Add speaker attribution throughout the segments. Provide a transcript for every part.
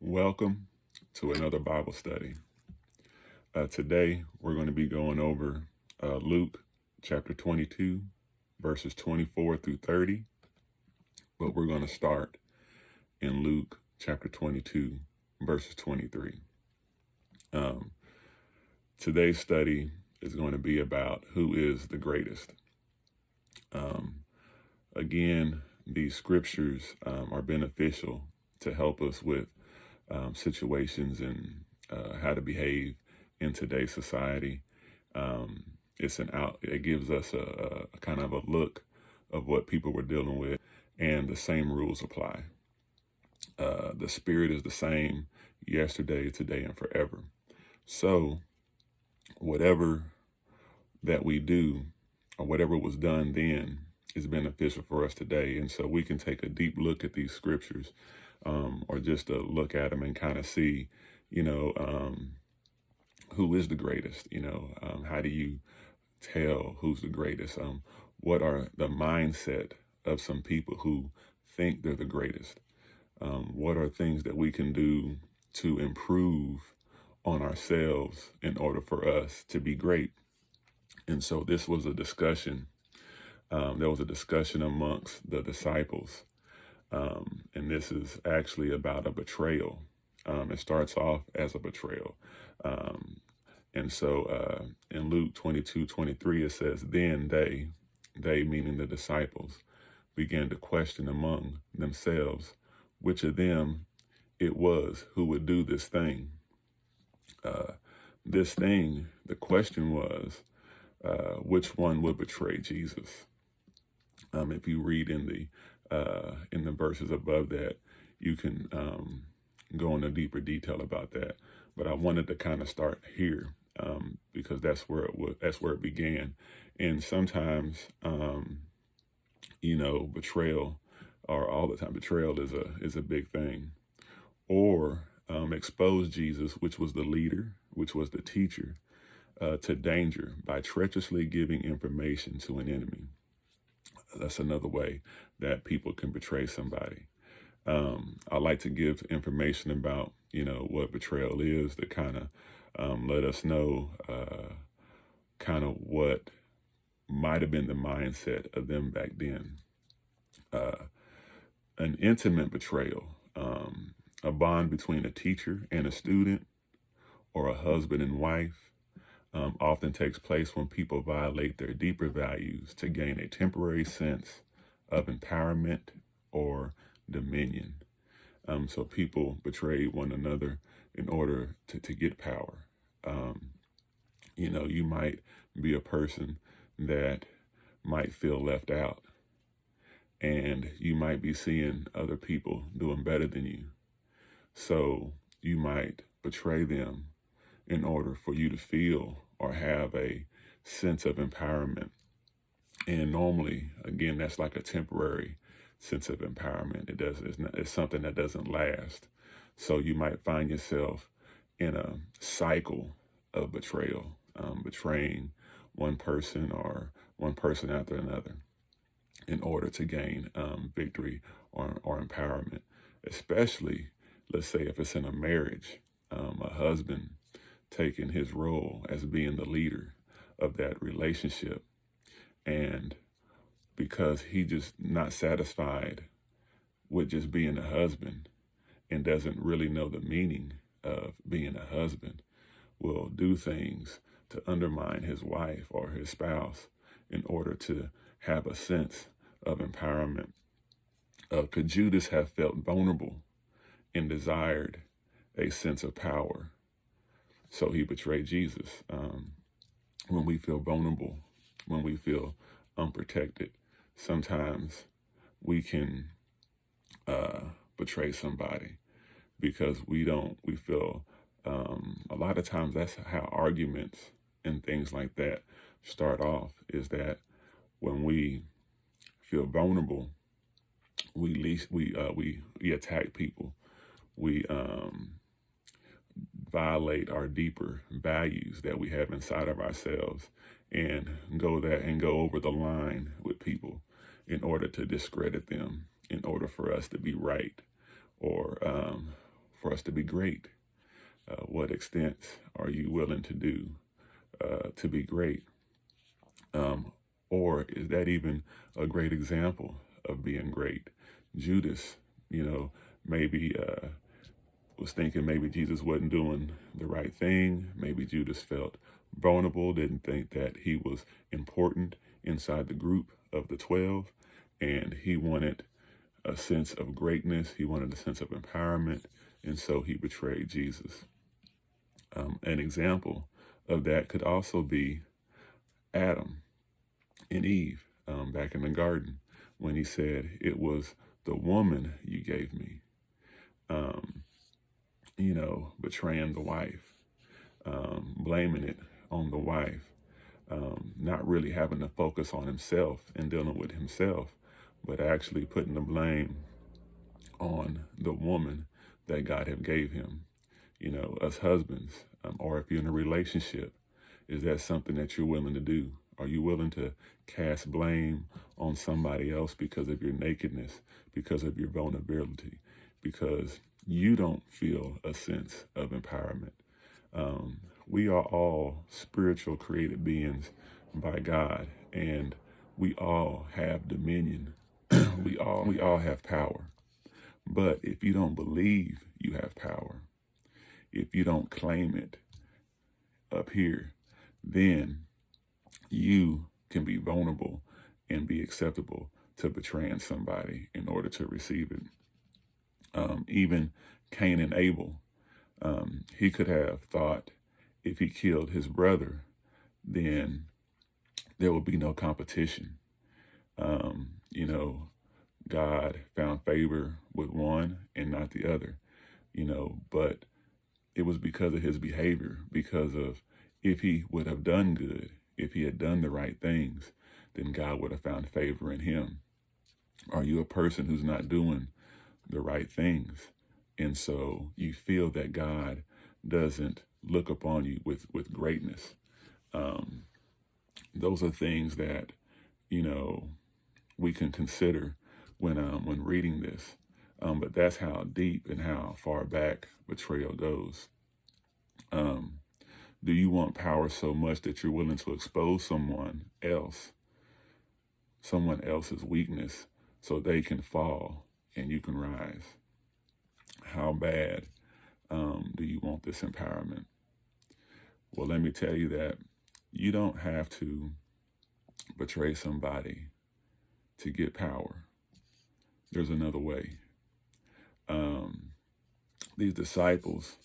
Speaker 1: Welcome to another Bible study. Today, we're going to be going over Luke chapter 22, verses 24 through 30, but we're going to start in Luke chapter 22, verses 23. Today's study is going to be about who is the greatest. Again, these scriptures are beneficial to help us with situations and how to behave in today's society. It gives us a kind of a look of what people were dealing with, and the same rules apply. The spirit is the same yesterday, today, and forever. So whatever that we do or whatever was done then is beneficial for us today. And so we can take a deep look at these scriptures, or just a look at them and kind of see, who is the greatest. How do you tell who's the greatest? What are the mindset of some people who think they're the greatest? What are things that we can do to improve on ourselves in order for us to be great? And so this was a discussion. There was a discussion amongst the disciples. And this is actually about a betrayal. It starts off as a betrayal. And so in Luke 22:23, it says, then they meaning the disciples, began to question among themselves which of them it was who would do this thing. The question was, which one would betray Jesus? If you read in the verses above that, you can go into deeper detail about that. But I wanted to kind of start here because that's where it began. And sometimes, betrayal, or all the time, betrayal is a big thing. Or expose Jesus, which was the leader, which was the teacher, to danger by treacherously giving information to an enemy. That's another way that people can betray somebody. I like to give information about, what betrayal is, to kind of let us know kind of what might have been the mindset of them back then. An intimate betrayal, a bond between a teacher and a student, or a husband and wife, often takes place when people violate their deeper values to gain a temporary sense of empowerment or dominion. So people betray one another in order to get power. You might be a person that might feel left out, and you might be seeing other people doing better than you. So you might betray them in order for you to feel or have a sense of empowerment. And normally, again, that's like a temporary sense of empowerment. It's something that doesn't last. So you might find yourself in a cycle of betrayal, betraying one person or one person after another in order to gain victory or empowerment. Especially, let's say, if it's in a marriage, a husband taking his role as being the leader of that relationship, and because he just not satisfied with just being a husband and doesn't really know the meaning of being a husband, will do things to undermine his wife or his spouse in order to have a sense of empowerment. Could Judas have felt vulnerable and desired a sense of power? So he betrayed Jesus. When we feel vulnerable, when we feel unprotected, sometimes we can betray somebody because we feel, a lot of times that's how arguments and things like that start off, is that when we feel vulnerable, we attack people. We violate our deeper values that we have inside of ourselves, and go over the line with people in order to discredit them, in order for us to be right, or for us to be great? What extent are you willing to do to be great? Or is that even a great example of being great? Judas, maybe was thinking maybe Jesus wasn't doing the right thing. Maybe Judas felt vulnerable, didn't think that he was important inside the group of the 12, and he wanted a sense of greatness. He wanted a sense of empowerment, and so he betrayed Jesus. An example of that could also be Adam and Eve back in the garden when he said, "It was the woman you gave me," betraying the wife, blaming it on the wife, not really having to focus on himself and dealing with himself, but actually putting the blame on the woman that God had gave him. Us husbands, or if you're in a relationship, is that something that you're willing to do? Are you willing to cast blame on somebody else because of your nakedness, because of your vulnerability, because you don't feel a sense of empowerment? We are all spiritual created beings by God, and we all have dominion. we all have power. But if you don't believe you have power, if you don't claim it up here, then you can be vulnerable and be acceptable to betraying somebody in order to receive it. Even Cain and Abel, he could have thought if he killed his brother, then there would be no competition. God found favor with one and not the other, but it was because of his behavior, because of if he would have done good, if he had done the right things, then God would have found favor in him. Are you a person who's not doing the right things? And so you feel that God doesn't look upon you with greatness. Those are things that, we can consider when reading this. But that's how deep and how far back betrayal goes. Do you want power so much that you're willing to expose someone else's weakness so they can fall and you can rise? How bad do you want this empowerment? Well, let me tell you that you don't have to betray somebody to get power. There's another way. These disciples,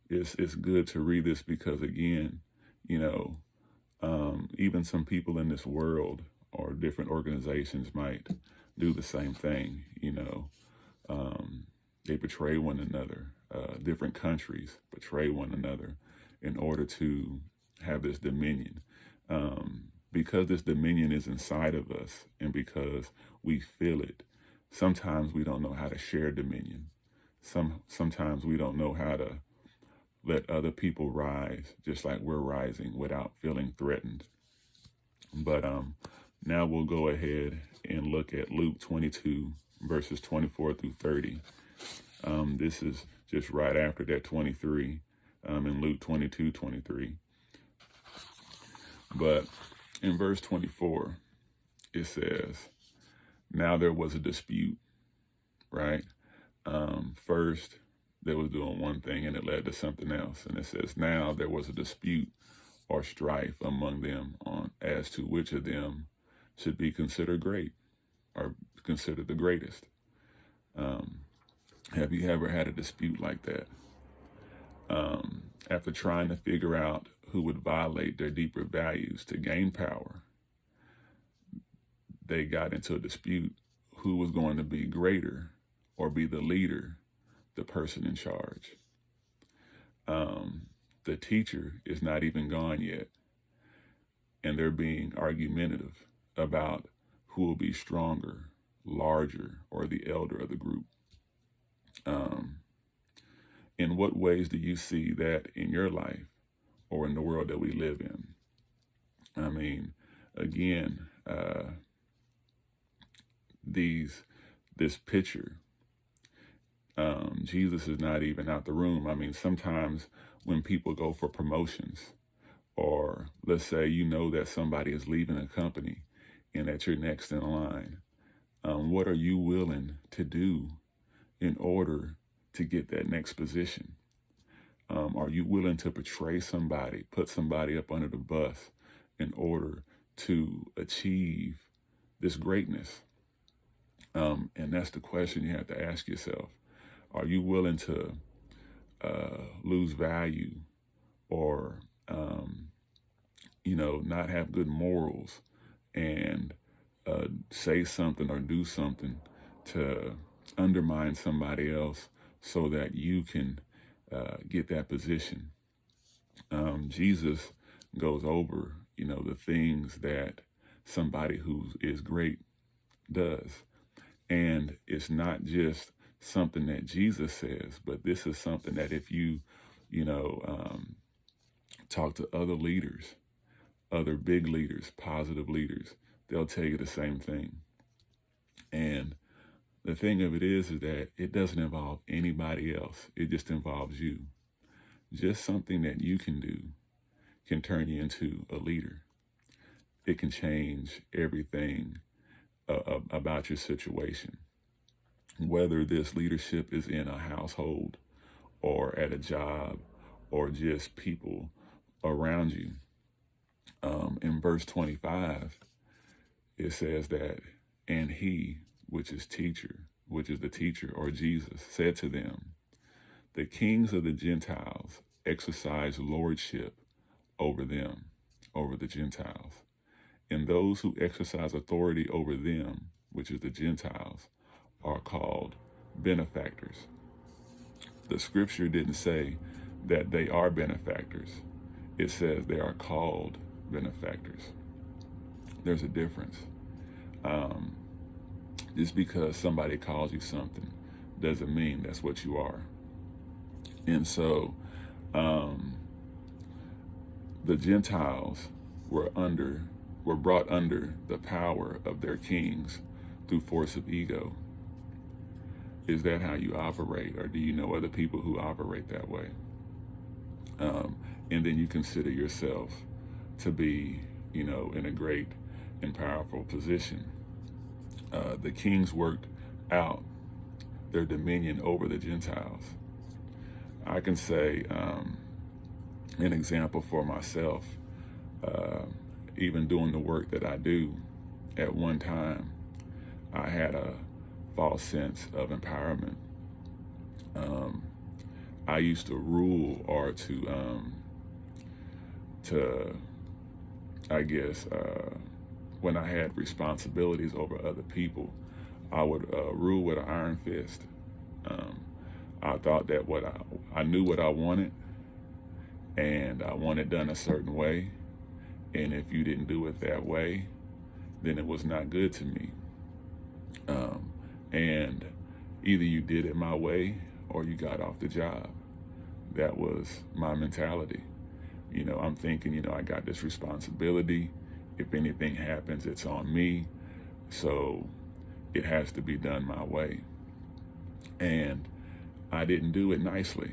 Speaker 1: it's good to read this because, again, even some people in this world or different organizations might do the same thing. They betray one another. Different countries betray one another in order to have this dominion. Because this dominion is inside of us and because we feel it, sometimes we don't know how to share dominion. Sometimes we don't know how to let other people rise just like we're rising without feeling threatened. But now we'll go ahead and look at Luke 22, verses 24 through 30. This is just right after that 23, in Luke 22:23. But in verse 24, it says, now there was a dispute, right? First, they was doing one thing and it led to something else. And it says, now there was a dispute or strife among them as to which of them should be considered great or considered the greatest. Have you ever had a dispute like that? After trying to figure out who would violate their deeper values to gain power, they got into a dispute who was going to be greater or be the leader, the person in charge. The teacher is not even gone yet, and they're being argumentative about who will be stronger, larger, or the elder of the group. In what ways do you see that in your life or in the world that we live in? I mean, again, this picture Jesus is not even out the room. I mean, sometimes when people go for promotions, or let's say you know that somebody is leaving a company and that you're next in line, what are you willing to do in order to get that next position? Are you willing to betray somebody, put somebody up under the bus in order to achieve this greatness? And that's the question you have to ask yourself. Are you willing to lose value, or, not have good morals, and say something or do something to undermine somebody else so that you can get that position? Jesus goes over, the things that somebody who is great does. And it's not just something that Jesus says, but this is something that if you, talk to other leaders, other big leaders, positive leaders, they'll tell you the same thing. And the thing of it is that it doesn't involve anybody else. It just involves you. Just something that you can do can turn you into a leader. It can change everything about your situation. Whether this leadership is in a household or at a job or just people around you. In verse 25, it says that, and he, which is the teacher or Jesus, said to them, the kings of the Gentiles exercise lordship over them, over the Gentiles. And those who exercise authority over them, which is the Gentiles, are called benefactors. The scripture didn't say that they are benefactors. It says they are called benefactors. There's a difference. Just because somebody calls you something doesn't mean that's what you are. And so the Gentiles were brought under the power of their kings through force of ego. Is that how you operate, or do you know other people who operate that way? And then you consider yourself to be, in a great and powerful position. The kings worked out their dominion over the Gentiles. I can say an example for myself, even doing the work that I do. At one time, I had a false sense of empowerment. I used to rule, or when I had responsibilities over other people, I would rule with an iron fist. I thought that I knew what I wanted, and I wanted done a certain way. And if you didn't do it that way, then it was not good to me. And either you did it my way or you got off the job. That was my mentality. I'm thinking, I got this responsibility. If anything happens, it's on me. So it has to be done my way. And I didn't do it nicely.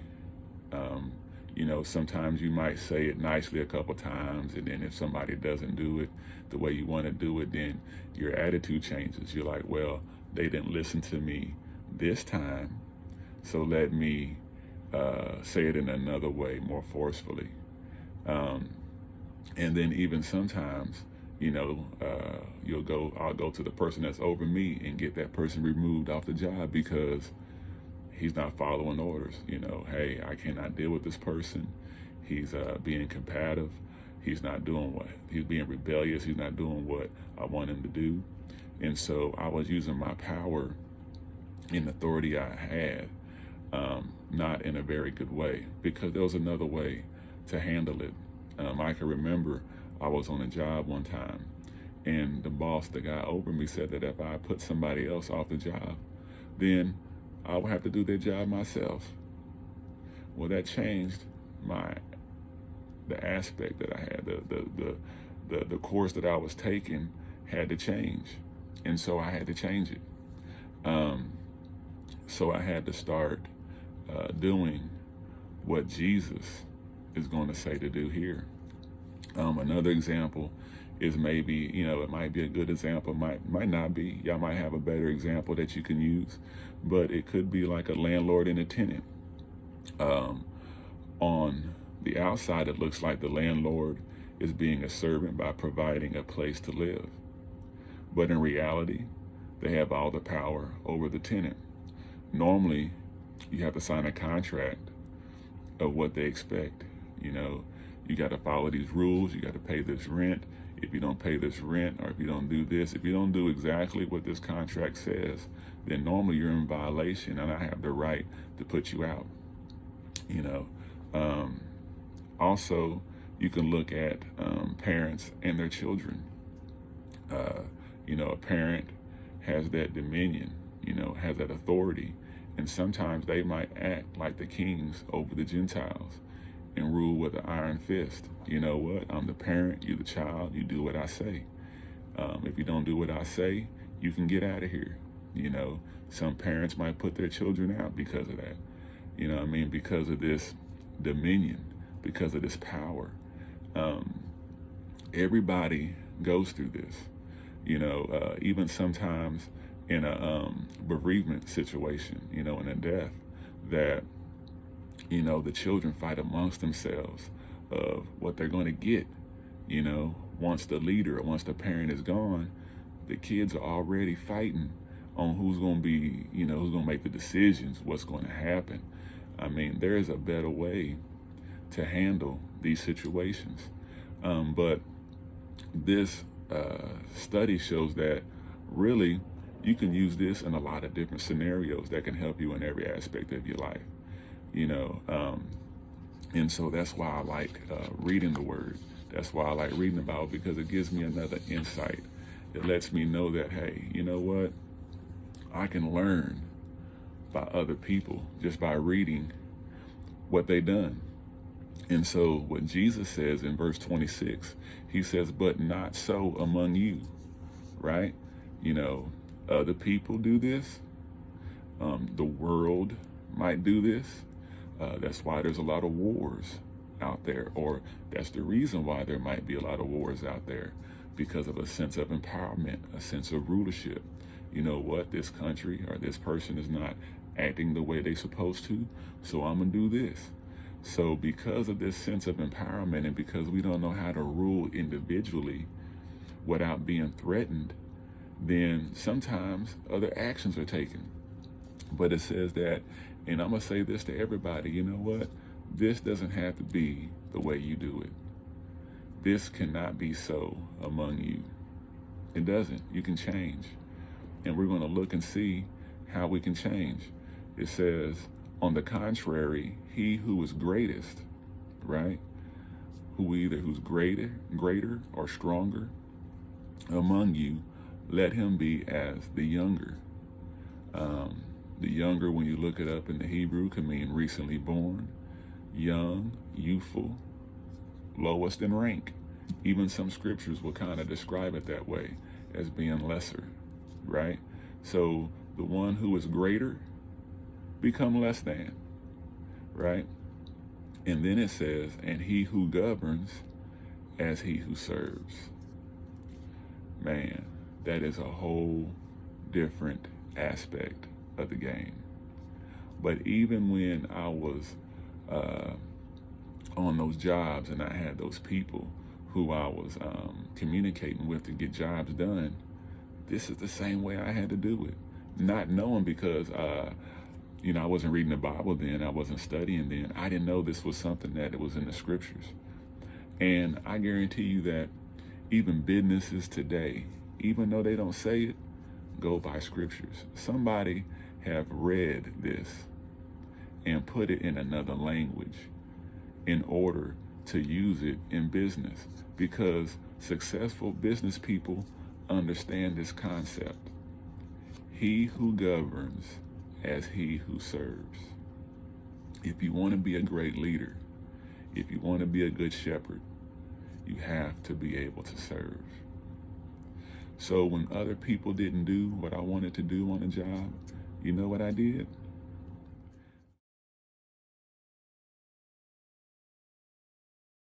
Speaker 1: Sometimes you might say it nicely a couple times, and then if somebody doesn't do it the way you want to do it, then your attitude changes. You're like, well, they didn't listen to me this time, so let me say it in another way, more forcefully. And then even sometimes, I'll go to the person that's over me and get that person removed off the job because he's not following orders. Hey, I cannot deal with this person. He's being combative. He's being rebellious. He's not doing what I want him to do. And so I was using my power and authority I had, not in a very good way, because there was another way to handle it. I can remember I was on a job one time, and the boss, the guy over me, said that if I put somebody else off the job, then I would have to do their job myself. Well, that changed the aspect that I had, the course that I was taking had to change, and so I had to change it. So I had to start doing what Jesus is going to say to do here. Another example is maybe, it might be a good example, might not be. Y'all might have a better example that you can use, but it could be like a landlord and a tenant. On the outside, it looks like the landlord is being a servant by providing a place to live. But in reality, they have all the power over the tenant. Normally, you have to sign a contract of what they expect. You got to follow these rules. You got to pay this rent. If you don't pay this rent, or if you don't do this, if you don't do exactly what this contract says, then normally you're in violation, and I have the right to put you out. Also, you can look at parents and their children. A parent has that dominion, has that authority, and sometimes they might act like the kings over the Gentiles and rule with an iron fist. You know what? I'm the parent, you're the child, you do what I say. If you don't do what I say, you can get out of here. Some parents might put their children out because of that. Because of this dominion, because of this power. Everybody goes through this. Even sometimes in a bereavement situation, in a death, that the children fight amongst themselves of what they're going to get. Once the leader or once the parent is gone, the kids are already fighting on who's going to be, who's going to make the decisions, what's going to happen. There is a better way to handle these situations. But this study shows that really you can use this in a lot of different scenarios that can help you in every aspect of your life. And so that's why I like reading the Word. That's why I like reading the Bible, because it gives me another insight. It lets me know that, hey, you know what? I can learn by other people just by reading what they done. And so what Jesus says in verse 26, he says, but not so among you, right? Other people do this. The world might do this. That's why there's a lot of wars out there, or that's the reason why there might be a lot of wars out there, because of a sense of empowerment, a sense of rulership. This country or this person is not acting the way they're supposed to, so I'm gonna do this. So because of this sense of empowerment, and because we don't know how to rule individually without being threatened, then sometimes other actions are taken. But it says that, and I'm gonna say this to everybody, you know what? This doesn't have to be the way you do it. This cannot be so among you. It doesn't. You can change. And we're gonna look and see how we can change. It says, on the contrary, he who is greatest, right? Who's greater or stronger among you, let him be as the younger. The younger, when you look it up in the Hebrew, can mean recently born, young, youthful, lowest in rank. Even some scriptures will kind of describe it that way, as being lesser, right? So the one who is greater become less than, right? And then it says, and he who governs as he who serves. Man, that is a whole different aspect of the game. But even when I was on those jobs and I had those people who I was communicating with to get jobs done, this is the same way I had to do it. Not knowing, because I wasn't reading the Bible then, I wasn't studying then. I didn't know this was something that it was in the scriptures. And I guarantee you that even businesses today, even though they don't say it, go by scriptures. Somebody have read this and put it in another language in order to use it in business, because successful business people understand this concept. He who governs as he who serves. If you want to be a great leader, if you want to be a good shepherd, you have to be able to serve. So when other people didn't do what I wanted to do on a job, You know what I did?